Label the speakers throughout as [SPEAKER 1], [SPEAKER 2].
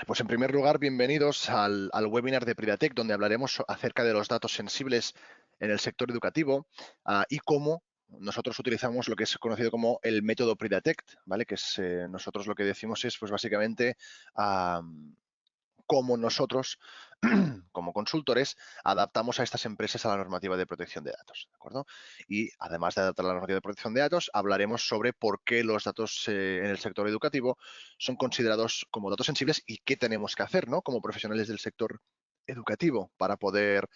[SPEAKER 1] Pues en primer lugar, bienvenidos al webinar de Pridatec, donde hablaremos acerca de los datos sensibles en el sector educativo y cómo nosotros utilizamos lo que es conocido como el método Pridatec, ¿vale? Que es, nosotros lo que decimos es, pues básicamente, cómo nosotros, como consultores, adaptamos a estas empresas a la normativa de protección de datos, ¿de acuerdo? Y además de adaptar la normativa de protección de datos, hablaremos sobre por qué los datos en el sector educativo son considerados como datos sensibles y qué tenemos que hacer, ¿no? Como profesionales del sector educativo para poder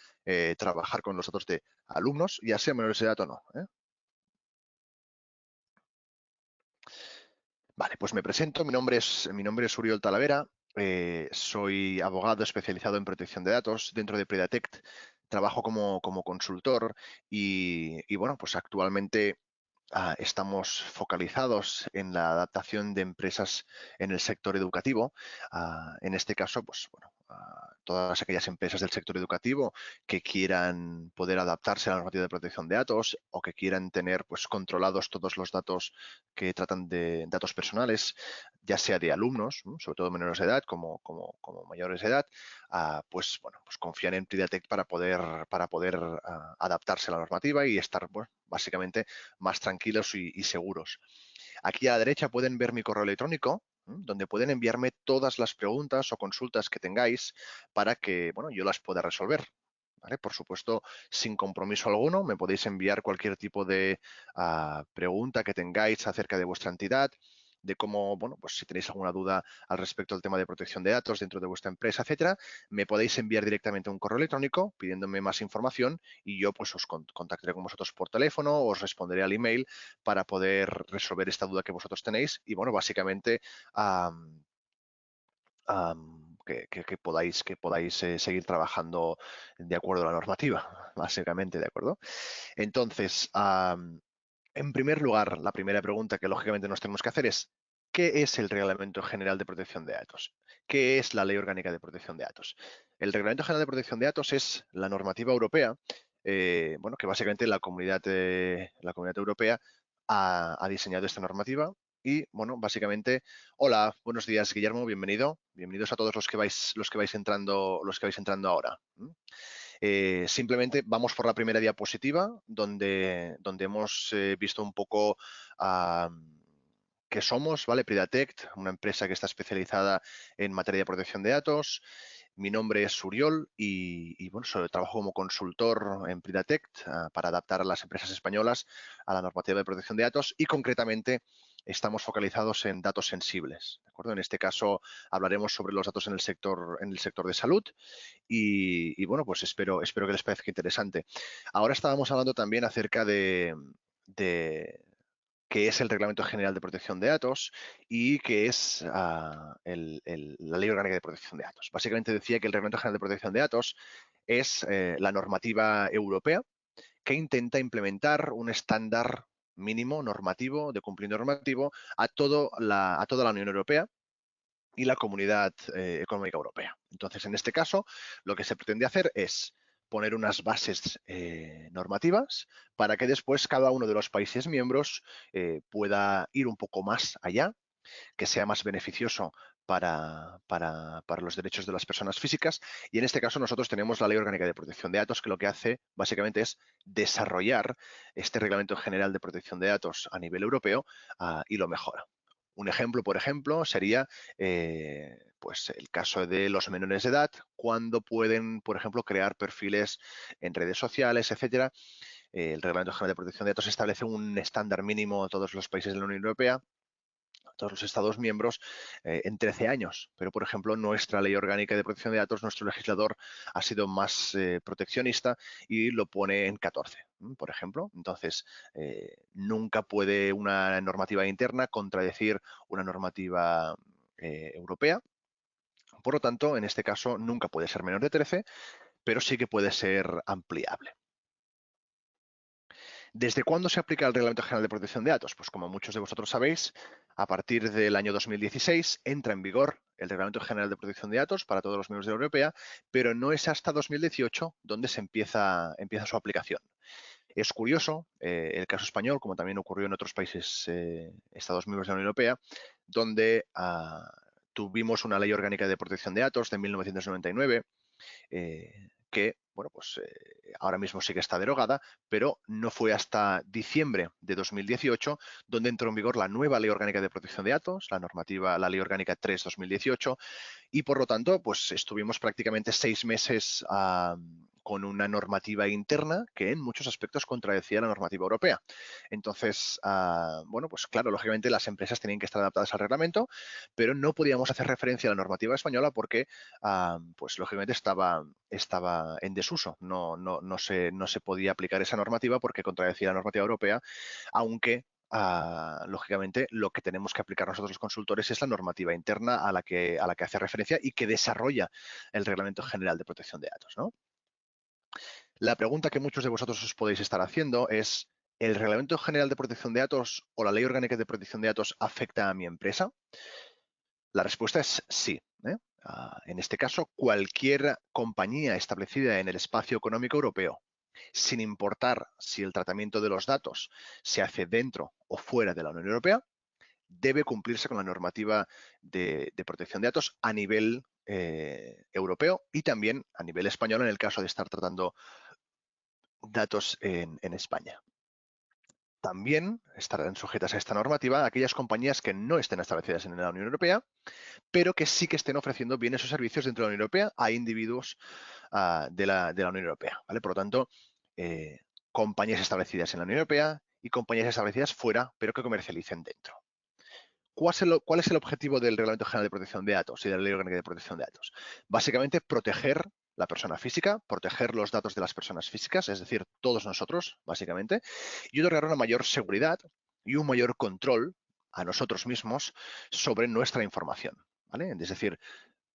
[SPEAKER 1] trabajar con los datos de alumnos, ya sea menores de edad o no. Vale, pues me presento. Mi nombre es Uriol Talavera. Soy abogado especializado en protección de datos dentro de Pridatect. Trabajo como consultor y bueno, pues actualmente estamos focalizados en la adaptación de empresas en el sector educativo. En este caso, pues bueno, todas aquellas empresas del sector educativo que quieran poder adaptarse a la normativa de protección de datos o que quieran tener pues controlados todos los datos que tratan de datos personales, ya sea de alumnos, ¿no? Sobre todo menores de edad como mayores de edad, pues bueno, pues confían en Pridatec para poder adaptarse a la normativa y estar, bueno, básicamente más tranquilos y seguros. Aquí a la derecha pueden ver mi correo electrónico, donde pueden enviarme todas las preguntas o consultas que tengáis para que, bueno, yo las pueda resolver. ¿Vale? Por supuesto, sin compromiso alguno, me podéis enviar cualquier tipo de pregunta que tengáis acerca de vuestra entidad, de cómo, bueno, pues si tenéis alguna duda al respecto del tema de protección de datos dentro de vuestra empresa, etcétera, me podéis enviar directamente un correo electrónico pidiéndome más información y yo pues os contactaré con vosotros por teléfono, os responderé al email para poder resolver esta duda que vosotros tenéis y, bueno, básicamente que podáis seguir trabajando de acuerdo a la normativa, básicamente, ¿de acuerdo? Entonces, en primer lugar, la primera pregunta que lógicamente nos tenemos que hacer es, ¿qué es el Reglamento General de Protección de Datos? ¿Qué es la Ley Orgánica de Protección de Datos? El Reglamento General de Protección de Datos es la normativa europea, bueno, que básicamente la Comunidad Europea ha diseñado esta normativa y, bueno, básicamente, hola, buenos días, Guillermo, bienvenido. Bienvenidos a todos los que vais entrando ahora. Simplemente vamos por la primera diapositiva, donde hemos visto un poco qué somos, ¿vale? Pridatect, una empresa que está especializada en materia de protección de datos. Mi nombre es Uriol y bueno, trabajo como consultor en Pridatect para adaptar a las empresas españolas a la normativa de protección de datos y concretamente estamos focalizados en datos sensibles, ¿de acuerdo? En este caso hablaremos sobre los datos en el sector de salud y bueno, pues espero que les parezca interesante. Ahora estábamos hablando también acerca de qué es el Reglamento General de Protección de Datos y qué es la Ley Orgánica de Protección de Datos. Básicamente decía que el Reglamento General de Protección de Datos es la normativa europea que intenta implementar un estándar mínimo normativo, de cumplimiento normativo, a toda la Unión Europea y la Comunidad Económica Europea. Entonces, en este caso, lo que se pretende hacer es poner unas bases normativas para que después cada uno de los países miembros pueda ir un poco más allá, que sea más beneficioso para los derechos de las personas físicas. Y en este caso nosotros tenemos la Ley Orgánica de Protección de Datos, que lo que hace básicamente es desarrollar este Reglamento General de Protección de Datos a nivel europeo y lo mejora. Un ejemplo, por ejemplo, sería pues el caso de los menores de edad, cuando pueden, por ejemplo, crear perfiles en redes sociales, etcétera. El Reglamento General de Protección de Datos establece un estándar mínimo a todos los países de la Unión Europea, a todos los Estados miembros, en 13 años. Pero, por ejemplo, nuestra Ley Orgánica de Protección de Datos, nuestro legislador ha sido más proteccionista y lo pone en 14, por ejemplo. Entonces, nunca puede una normativa interna contradecir una normativa europea. Por lo tanto, en este caso, nunca puede ser menor de 13, pero sí que puede ser ampliable. ¿Desde cuándo se aplica el Reglamento General de Protección de Datos? Pues como muchos de vosotros sabéis, a partir del año 2016 entra en vigor el Reglamento General de Protección de Datos para todos los miembros de la Unión Europea, pero no es hasta 2018 donde se empieza su aplicación. Es curioso el caso español, como también ocurrió en otros países, Estados miembros de la Unión Europea, donde tuvimos una ley orgánica de protección de datos de 1999 que, bueno, pues ahora mismo sí que está derogada, pero no fue hasta diciembre de 2018 donde entró en vigor la nueva Ley Orgánica de Protección de Datos, la Ley Orgánica 3/2018, y por lo tanto, pues estuvimos prácticamente 6 meses con una normativa interna que en muchos aspectos contradecía la normativa europea. Entonces, bueno, pues claro, lógicamente las empresas tenían que estar adaptadas al reglamento, pero no podíamos hacer referencia a la normativa española porque, pues lógicamente estaba en desuso. No se podía aplicar esa normativa porque contradecía la normativa europea, aunque lógicamente, lo que tenemos que aplicar nosotros los consultores es la normativa interna a la que hace referencia y que desarrolla el Reglamento General de Protección de Datos, ¿no? La pregunta que muchos de vosotros os podéis estar haciendo es, ¿el Reglamento General de Protección de Datos o la Ley Orgánica de Protección de Datos afecta a mi empresa? La respuesta es sí. En este caso, cualquier compañía establecida en el espacio económico europeo, sin importar si el tratamiento de los datos se hace dentro o fuera de la Unión Europea, debe cumplirse con la normativa de protección de datos a nivel europeo y también a nivel español en el caso de estar tratando datos en España. También estarán sujetas a esta normativa aquellas compañías que no estén establecidas en la Unión Europea, pero que sí que estén ofreciendo bienes o servicios dentro de la Unión Europea a individuos de la Unión Europea, ¿vale? Por lo tanto, compañías establecidas en la Unión Europea y compañías establecidas fuera, pero que comercialicen dentro. ¿Cuál es el objetivo del Reglamento General de Protección de Datos y de la Ley Orgánica de Protección de Datos? Básicamente, proteger la persona física, proteger los datos de las personas físicas, es decir, todos nosotros, básicamente, y otorgar una mayor seguridad y un mayor control a nosotros mismos sobre nuestra información, ¿vale? Es decir,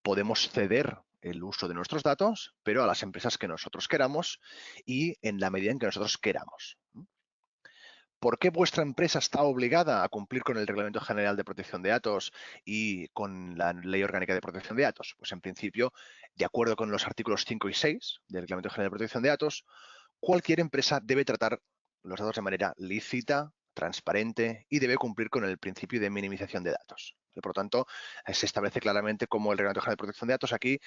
[SPEAKER 1] podemos ceder el uso de nuestros datos, pero a las empresas que nosotros queramos y en la medida en que nosotros queramos. ¿Por qué vuestra empresa está obligada a cumplir con el Reglamento General de Protección de Datos y con la Ley Orgánica de Protección de Datos? Pues en principio, de acuerdo con los artículos 5 y 6 del Reglamento General de Protección de Datos, cualquier empresa debe tratar los datos de manera lícita, transparente y debe cumplir con el principio de minimización de datos. Por lo tanto, se establece claramente como el Reglamento General de Protección de Datos aquí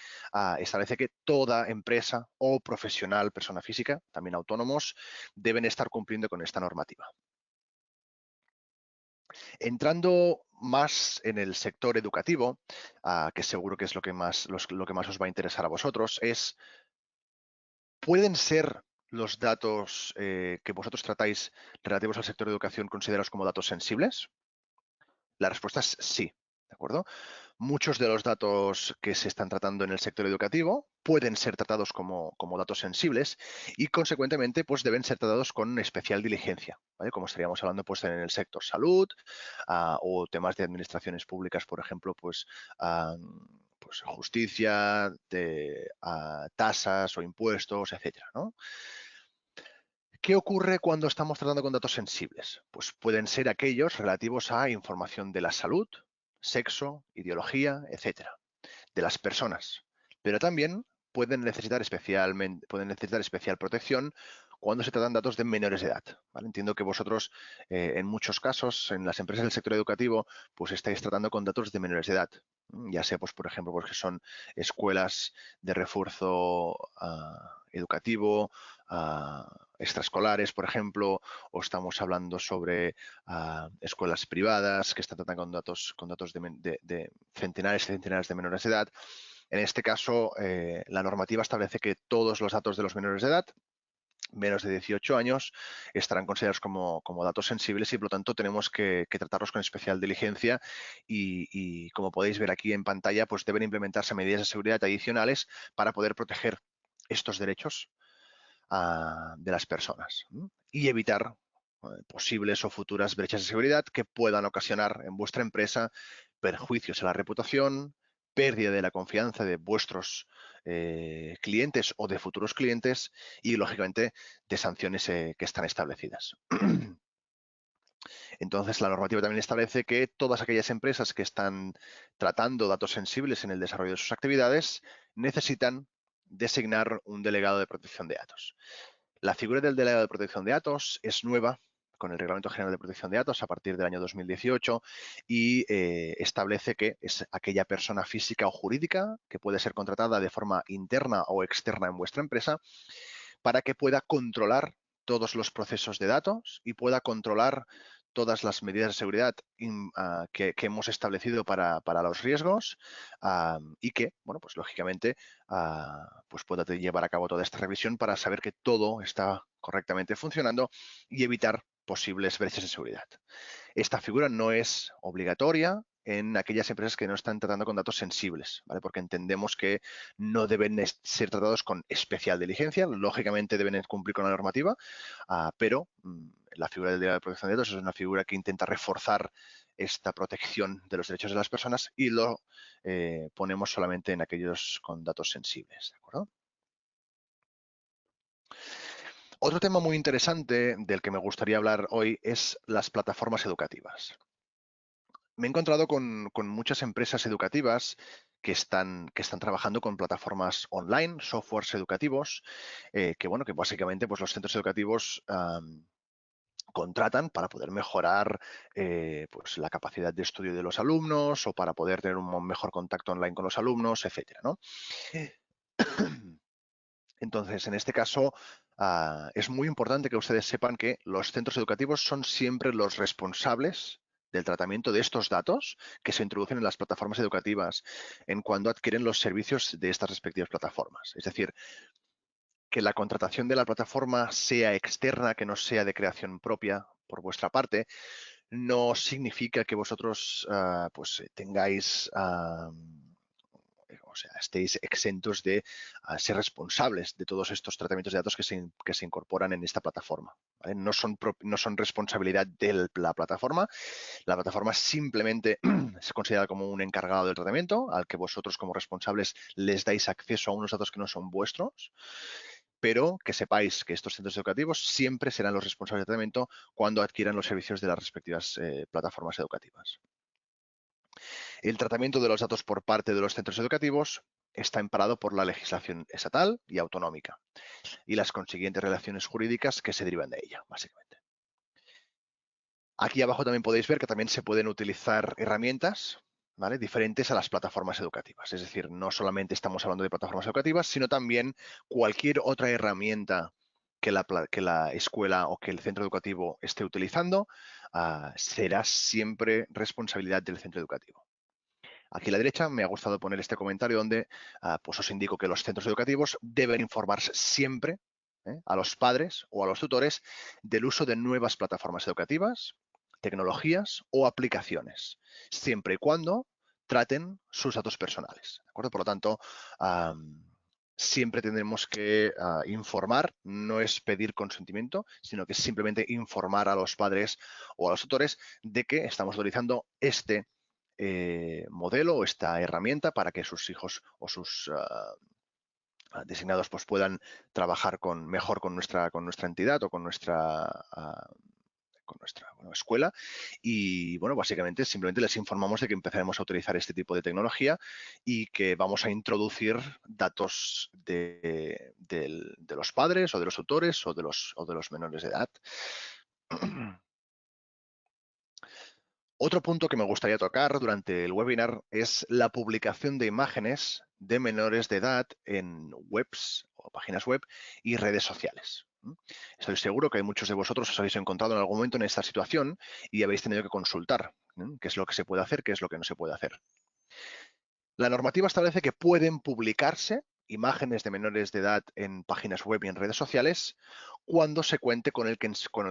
[SPEAKER 1] establece que toda empresa o profesional, persona física, también autónomos, deben estar cumpliendo con esta normativa. Entrando más en el sector educativo, que seguro que es lo que más os va a interesar a vosotros, ¿pueden ser los datos que vosotros tratáis relativos al sector de educación considerados como datos sensibles? La respuesta es sí, ¿de acuerdo? Muchos de los datos que se están tratando en el sector educativo pueden ser tratados como datos sensibles y, consecuentemente, pues deben ser tratados con especial diligencia, ¿vale? Como estaríamos hablando pues, en el sector salud o temas de administraciones públicas, por ejemplo, pues justicia, tasas o impuestos, etcétera, ¿no? ¿Qué ocurre cuando estamos tratando con datos sensibles? Pues pueden ser aquellos relativos a información de la salud, sexo, ideología, etcétera, de las personas. Pero también pueden necesitar especial protección cuando se tratan datos de menores de edad, ¿vale? Entiendo que vosotros, en muchos casos, en las empresas del sector educativo, pues estáis tratando con datos de menores de edad. Ya sea, pues, por ejemplo, porque son escuelas de refuerzo educativo, extraescolares, por ejemplo, o estamos hablando sobre escuelas privadas que están tratando con datos de centenares y centenares de menores de edad. En este caso, la normativa establece que todos los datos de los menores de edad, menos de 18 años, estarán considerados como datos sensibles y, por lo tanto, tenemos que tratarlos con especial diligencia y, como podéis ver aquí en pantalla, pues deben implementarse medidas de seguridad adicionales para poder proteger estos derechos de las personas y evitar posibles o futuras brechas de seguridad que puedan ocasionar en vuestra empresa perjuicios a la reputación, pérdida de la confianza de vuestros clientes o de futuros clientes y, lógicamente, de sanciones que están establecidas. Entonces, la normativa también establece que todas aquellas empresas que están tratando datos sensibles en el desarrollo de sus actividades necesitan designar un delegado de protección de datos. La figura del delegado de protección de datos es nueva, con el Reglamento General de Protección de Datos a partir del año 2018 y establece que es aquella persona física o jurídica que puede ser contratada de forma interna o externa en vuestra empresa para que pueda controlar todos los procesos de datos y pueda controlar todas las medidas de seguridad que hemos establecido para los riesgos y que, bueno, pues lógicamente pues pueda llevar a cabo toda esta revisión para saber que todo está correctamente funcionando y evitar posibles brechas de seguridad. Esta figura no es obligatoria en aquellas empresas que no están tratando con datos sensibles, ¿vale? Porque entendemos que no deben ser tratados con especial diligencia, lógicamente deben cumplir con la normativa, pero la figura del Delegado de Protección de Datos es una figura que intenta reforzar esta protección de los derechos de las personas y lo ponemos solamente en aquellos con datos sensibles, ¿de acuerdo? Otro tema muy interesante del que me gustaría hablar hoy es las plataformas educativas. Me he encontrado con muchas empresas educativas que están trabajando con plataformas online, softwares educativos, que bueno, que básicamente pues los centros educativos contratan para poder mejorar pues la capacidad de estudio de los alumnos o para poder tener un mejor contacto online con los alumnos, etcétera, ¿no? Entonces, en este caso, es muy importante que ustedes sepan que los centros educativos son siempre los responsables del tratamiento de estos datos que se introducen en las plataformas educativas en cuando adquieren los servicios de estas respectivas plataformas. Es decir, que la contratación de la plataforma sea externa, que no sea de creación propia por vuestra parte, no significa que vosotros pues tengáis o sea, estéis exentos de ser responsables de todos estos tratamientos de datos que se incorporan en esta plataforma, ¿vale? No son responsabilidad de la plataforma. La plataforma simplemente se considera como un encargado del tratamiento al que vosotros como responsables les dais acceso a unos datos que no son vuestros, pero que sepáis que estos centros educativos siempre serán los responsables del tratamiento cuando adquieran los servicios de las respectivas plataformas educativas. El tratamiento de los datos por parte de los centros educativos está amparado por la legislación estatal y autonómica y las consiguientes relaciones jurídicas que se derivan de ella, básicamente. Aquí abajo también podéis ver que también se pueden utilizar herramientas, ¿vale?, diferentes a las plataformas educativas. Es decir, no solamente estamos hablando de plataformas educativas, sino también cualquier otra herramienta que la escuela o que el centro educativo esté utilizando será siempre responsabilidad del centro educativo. Aquí a la derecha me ha gustado poner este comentario donde pues os indico que los centros educativos deben informarse siempre a los padres o a los tutores del uso de nuevas plataformas educativas, tecnologías o aplicaciones, siempre y cuando traten sus datos personales, ¿de acuerdo? Por lo tanto, siempre tendremos que informar, no es pedir consentimiento, sino que es simplemente informar a los padres o a los tutores de que estamos utilizando este modelo o esta herramienta para que sus hijos o sus designados pues puedan trabajar mejor con nuestra entidad o con nuestra bueno, escuela y bueno, básicamente simplemente les informamos de que empezaremos a utilizar este tipo de tecnología y que vamos a introducir datos de los padres o de los tutores o de los menores de edad. Otro punto que me gustaría tocar durante el webinar es la publicación de imágenes de menores de edad en webs o páginas web y redes sociales. Estoy seguro que hay muchos de vosotros os habéis encontrado en algún momento en esta situación y habéis tenido que consultar qué es lo que se puede hacer, qué es lo que no se puede hacer. La normativa establece que pueden publicarse imágenes de menores de edad en páginas web y en redes sociales cuando se cuente con el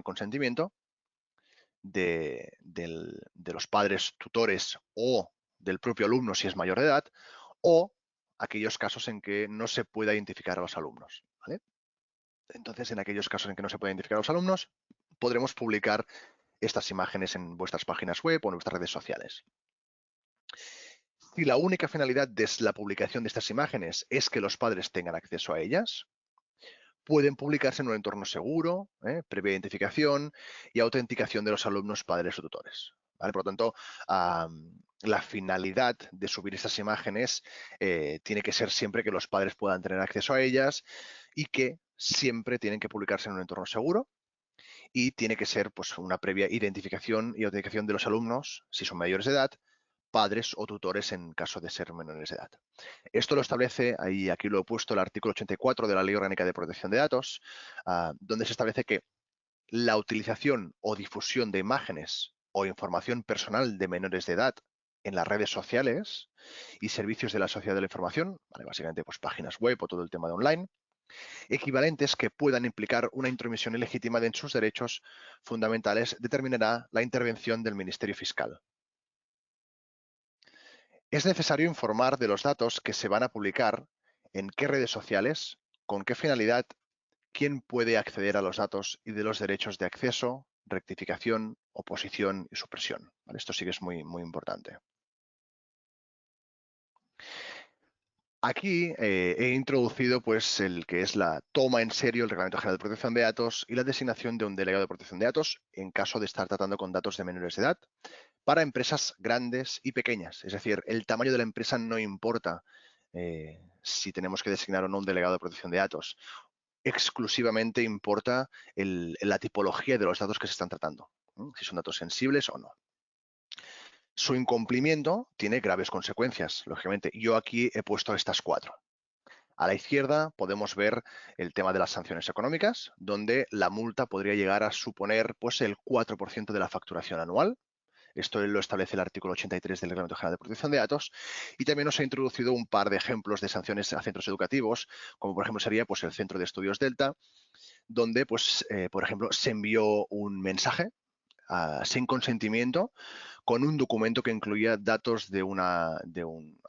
[SPEAKER 1] consentimiento de los padres tutores o del propio alumno si es mayor de edad, o aquellos casos en que no se pueda identificar a los alumnos, ¿vale? Entonces, en aquellos casos en que no se pueda identificar a los alumnos, podremos publicar estas imágenes en vuestras páginas web o en vuestras redes sociales. Si la única finalidad de la publicación de estas imágenes es que los padres tengan acceso a ellas, pueden publicarse en un entorno seguro, previa identificación y autenticación de los alumnos, padres o tutores, ¿vale? Por lo tanto, la finalidad de subir estas imágenes tiene que ser siempre que los padres puedan tener acceso a ellas y que siempre tienen que publicarse en un entorno seguro y tiene que ser pues, una previa identificación y autenticación de los alumnos, si son mayores de edad, padres o tutores en caso de ser menores de edad. Esto lo establece, aquí lo he puesto, el artículo 84 de la Ley Orgánica de Protección de Datos, donde se establece que la utilización o difusión de imágenes o información personal de menores de edad en las redes sociales y servicios de la sociedad de la información, ¿vale? Básicamente pues, páginas web o todo el tema de online, equivalentes que puedan implicar una intromisión ilegítima en sus derechos fundamentales, determinará la intervención del Ministerio Fiscal. Es necesario informar de los datos que se van a publicar, en qué redes sociales, con qué finalidad, quién puede acceder a los datos y de los derechos de acceso, rectificación, oposición y supresión. ¿Vale? Esto sí que es muy, muy importante. Aquí he introducido pues, el que es la toma en serio el Reglamento General de Protección de Datos y la designación de un delegado de protección de datos en caso de estar tratando con datos de menores de edad para empresas grandes y pequeñas. Es decir, el tamaño de la empresa no importa si tenemos que designar o no un delegado de protección de datos. Exclusivamente importa la tipología de los datos que se están tratando, ¿no? Si son datos sensibles o no. Su incumplimiento tiene graves consecuencias, lógicamente. Yo aquí he puesto estas 4. A la izquierda podemos ver el tema de las sanciones económicas, donde la multa podría llegar a suponer pues, el 4% de la facturación anual. Esto lo establece el artículo 83 del Reglamento General de Protección de Datos. Y también nos ha introducido un par de ejemplos de sanciones a centros educativos, como por ejemplo sería pues, el Centro de Estudios Delta, donde, pues, por ejemplo, se envió un mensaje sin consentimiento con un documento que incluía datos de una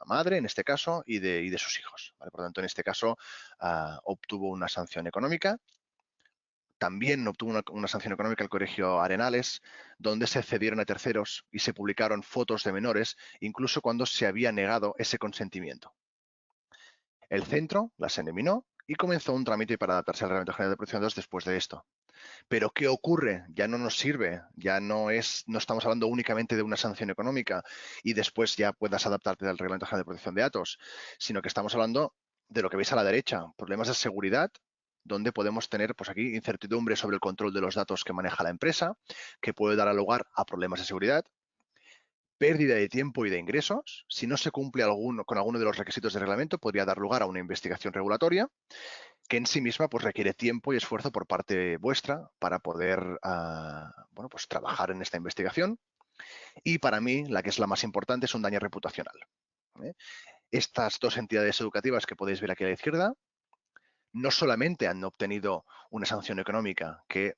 [SPEAKER 1] madre, en este caso, y de sus hijos. ¿Vale? Por lo tanto, en este caso, obtuvo una sanción económica. También obtuvo una sanción económica el Colegio Arenales, donde se cedieron a terceros y se publicaron fotos de menores, incluso cuando se había negado ese consentimiento. El centro las eliminó y comenzó un trámite para adaptarse al Reglamento General de Protección de Datos después de esto. Pero ¿qué ocurre? Ya no nos sirve, no estamos hablando únicamente de una sanción económica y después ya puedas adaptarte al Reglamento General de Protección de Datos, sino que estamos hablando de lo que veis a la derecha, problemas de seguridad, donde podemos tener pues aquí incertidumbre sobre el control de los datos que maneja la empresa, que puede dar lugar a problemas de seguridad, pérdida de tiempo y de ingresos. Si no se cumple con alguno de los requisitos del reglamento, podría dar lugar a una investigación regulatoria que en sí misma pues, requiere tiempo y esfuerzo por parte vuestra para poder bueno, pues, trabajar en esta investigación. Y para mí, la que es la más importante es un daño reputacional. ¿Eh? Estas dos entidades educativas que podéis ver aquí a la izquierda no solamente han obtenido una sanción económica que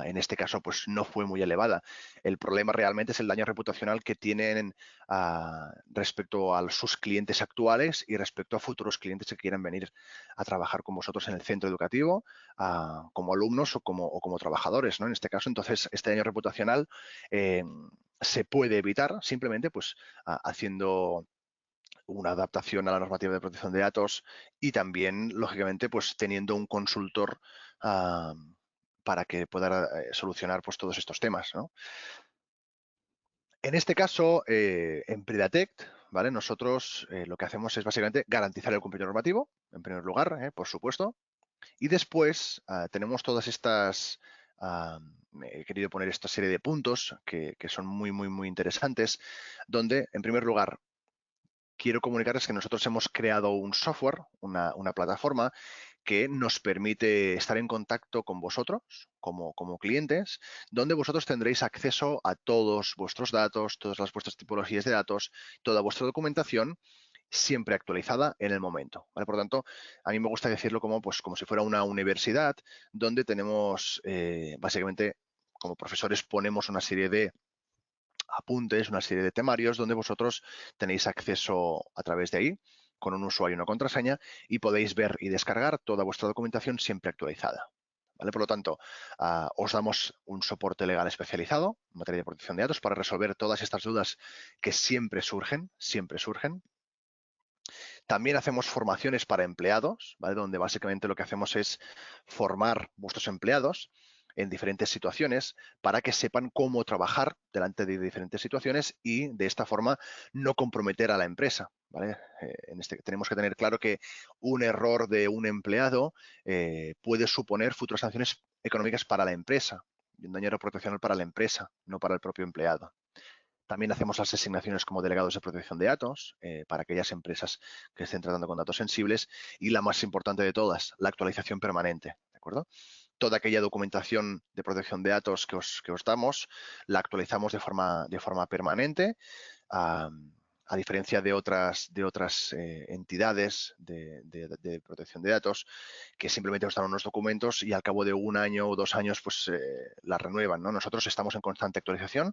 [SPEAKER 1] en este caso pues no fue muy elevada. El problema realmente es el daño reputacional que tienen respecto a sus clientes actuales y respecto a futuros clientes que quieran venir a trabajar con vosotros en el centro educativo como alumnos o como trabajadores, ¿no? En este caso, entonces, este daño reputacional se puede evitar simplemente pues haciendo una adaptación a la normativa de protección de datos y también, lógicamente, pues teniendo un consultor para que pueda solucionar pues, todos estos temas, ¿no? En este caso, en Predatect, ¿vale? Nosotros lo que hacemos es básicamente garantizar el cumplimiento normativo, en primer lugar, por supuesto, y después tenemos todas estas, he querido poner esta serie de puntos que son muy, muy, muy interesantes, donde, en primer lugar, quiero comunicarles que nosotros hemos creado un software, una plataforma que nos permite estar en contacto con vosotros como clientes, donde vosotros tendréis acceso a todos vuestros datos, todas las vuestras tipologías de datos, toda vuestra documentación, siempre actualizada en el momento. ¿Vale? Por lo tanto, a mí me gusta decirlo como si fuera una universidad, donde tenemos básicamente como profesores ponemos una serie de apuntes, una serie de temarios donde vosotros tenéis acceso a través de ahí con un usuario y una contraseña y podéis ver y descargar toda vuestra documentación siempre actualizada. ¿Vale? Por lo tanto, os damos un soporte legal especializado en materia de protección de datos para resolver todas estas dudas que siempre surgen, siempre surgen. También hacemos formaciones para empleados, ¿vale? Donde básicamente lo que hacemos es formar vuestros empleados en diferentes situaciones para que sepan cómo trabajar delante de diferentes situaciones y de esta forma no comprometer a la empresa. ¿Vale? Tenemos que tener claro que un error de un empleado puede suponer futuras sanciones económicas para la empresa y un daño reputacional para la empresa, no para el propio empleado. También hacemos las asignaciones como delegados de protección de datos para aquellas empresas que estén tratando con datos sensibles y la más importante de todas, la actualización permanente. ¿De acuerdo? Toda aquella documentación de protección de datos que os damos la actualizamos de forma permanente. A diferencia de otras entidades de protección de datos que simplemente os dan unos documentos y al cabo de 1 año o 2 años pues las renuevan, ¿no? Nosotros estamos en constante actualización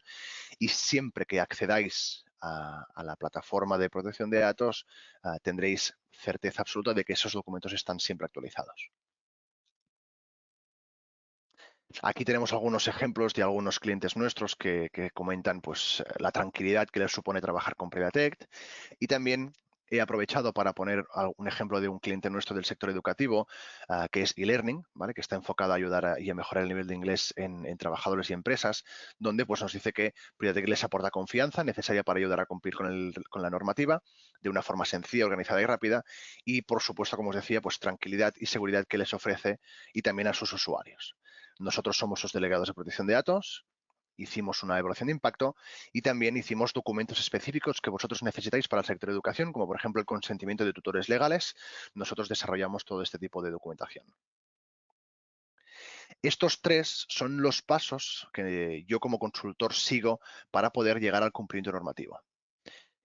[SPEAKER 1] y siempre que accedáis a la plataforma de protección de datos tendréis certeza absoluta de que esos documentos están siempre actualizados. Aquí tenemos algunos ejemplos de algunos clientes nuestros que comentan pues, la tranquilidad que les supone trabajar con Prediatect y también he aprovechado para poner un ejemplo de un cliente nuestro del sector educativo, que es eLearning, ¿vale? Que está enfocado a ayudar y a mejorar el nivel de inglés en trabajadores y empresas, donde pues, nos dice que Prediatect les aporta confianza necesaria para ayudar a cumplir con la normativa de una forma sencilla, organizada y rápida y, por supuesto, como os decía, pues tranquilidad y seguridad que les ofrece y también a sus usuarios. Nosotros somos los delegados de protección de datos, hicimos una evaluación de impacto y también hicimos documentos específicos que vosotros necesitáis para el sector de educación, como por ejemplo el consentimiento de tutores legales. Nosotros desarrollamos todo este tipo de documentación. Estos 3 son los pasos que yo como consultor sigo para poder llegar al cumplimiento normativo.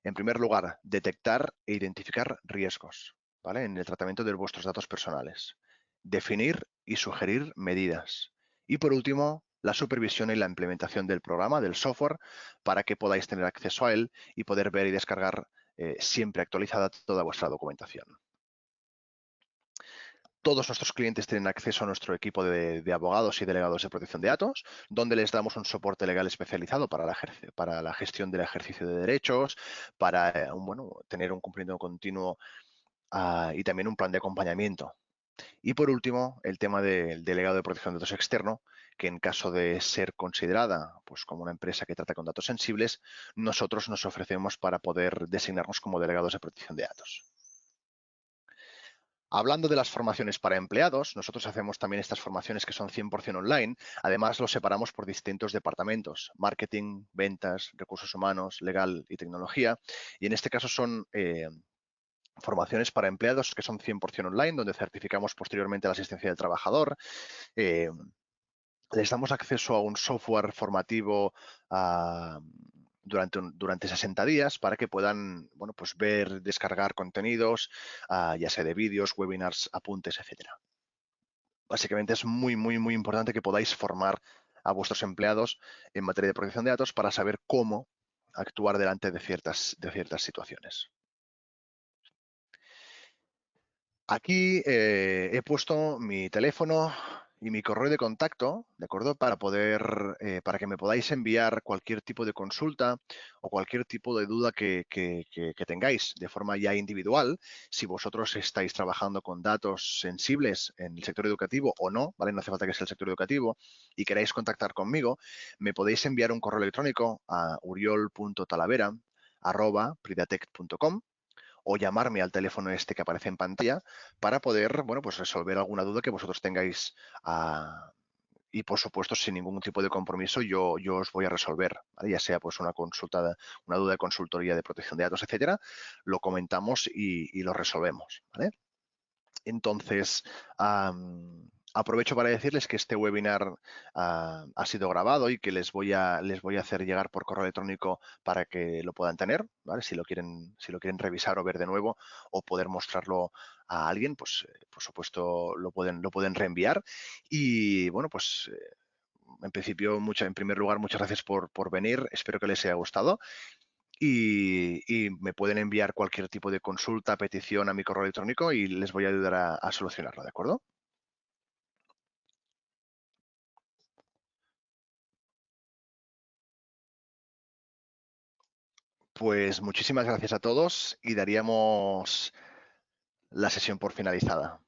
[SPEAKER 1] En primer lugar, detectar e identificar riesgos, ¿vale? En el tratamiento de vuestros datos personales. Definir y sugerir medidas. Y por último, la supervisión y la implementación del programa, del software, para que podáis tener acceso a él y poder ver y descargar siempre actualizada toda vuestra documentación. Todos nuestros clientes tienen acceso a nuestro equipo de abogados y delegados de protección de datos, donde les damos un soporte legal especializado para la gestión del ejercicio de derechos, para tener un cumplimiento continuo y también un plan de acompañamiento. Y por último, el tema del delegado de protección de datos externo, que en caso de ser considerada pues, como una empresa que trata con datos sensibles, nosotros nos ofrecemos para poder designarnos como delegados de protección de datos. Hablando de las formaciones para empleados, nosotros hacemos también estas formaciones que son 100% online. Además, los separamos por distintos departamentos: marketing, ventas, recursos humanos, legal y tecnología. Y en este caso son formaciones para empleados que son 100% online, donde certificamos posteriormente la asistencia del trabajador. Les damos acceso a un software formativo durante 60 días para que puedan pues ver, descargar contenidos, ya sea de vídeos, webinars, apuntes, etcétera. Básicamente es muy, muy, muy importante que podáis formar a vuestros empleados en materia de protección de datos para saber cómo actuar delante de ciertas situaciones. Aquí he puesto mi teléfono y mi correo de contacto, ¿de acuerdo? Para que me podáis enviar cualquier tipo de consulta o cualquier tipo de duda que tengáis de forma ya individual. Si vosotros estáis trabajando con datos sensibles en el sector educativo o no, ¿vale? No hace falta que sea el sector educativo y queráis contactar conmigo, me podéis enviar un correo electrónico a uriol.talavera@pridatec.com o llamarme al teléfono este que aparece en pantalla para poder, pues resolver alguna duda que vosotros tengáis y, por supuesto, sin ningún tipo de compromiso, yo os voy a resolver, ¿vale? Ya sea pues una duda de consultoría de protección de datos, etcétera, lo comentamos y lo resolvemos, ¿vale? Entonces, aprovecho para decirles que este webinar ha sido grabado y que les voy a hacer llegar por correo electrónico para que lo puedan tener, ¿vale? Si lo quieren revisar o ver de nuevo o poder mostrarlo a alguien, pues por supuesto lo pueden reenviar. Y bueno, pues en principio, en primer lugar, muchas gracias por venir. Espero que les haya gustado. Y me pueden enviar cualquier tipo de consulta, petición a mi correo electrónico y les voy a ayudar a solucionarlo, ¿de acuerdo? Pues muchísimas gracias a todos y daríamos la sesión por finalizada.